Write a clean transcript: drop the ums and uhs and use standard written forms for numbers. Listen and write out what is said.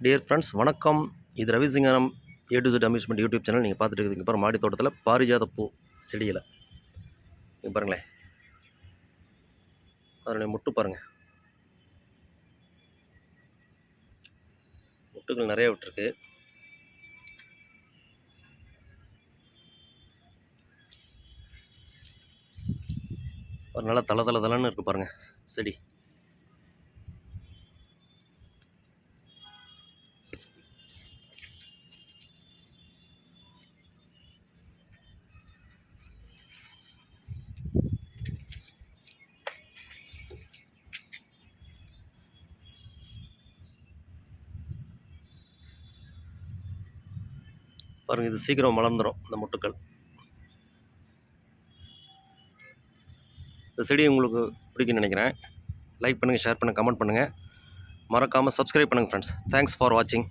Dear friends வணக்கம். இது Ravishankaram A to Z amusement YouTube channel. நீங்கள் பார்த்துட்டு இருக்கீங்க பாருங்கள், மாடி தோட்டத்தில் பாரிஜாத பூ செடியில் நீங்கள் பாருங்களேன், அதனுடைய முட்டு பாருங்கள், முட்டுகள் நிறைய விட்டுருக்கு. ஒரு நல்லா தளன்னு இருக்குது பாருங்கள் செடி. பாருங்கள், இது சீக்கிரம் மலர்ந்துடும் இந்த முட்டுக்கள். இந்த செடி உங்களுக்கு பிடிக்குன்னு நினைக்கிறேன். லைக் பண்ணுங்கள், ஷேர் பண்ணுங்கள், கமெண்ட் பண்ணுங்கள், மறக்காமல் சப்ஸ்கிரைப் பண்ணுங்கள் ஃப்ரெண்ட்ஸ். தேங்க்ஸ் ஃபார் வாட்சிங்.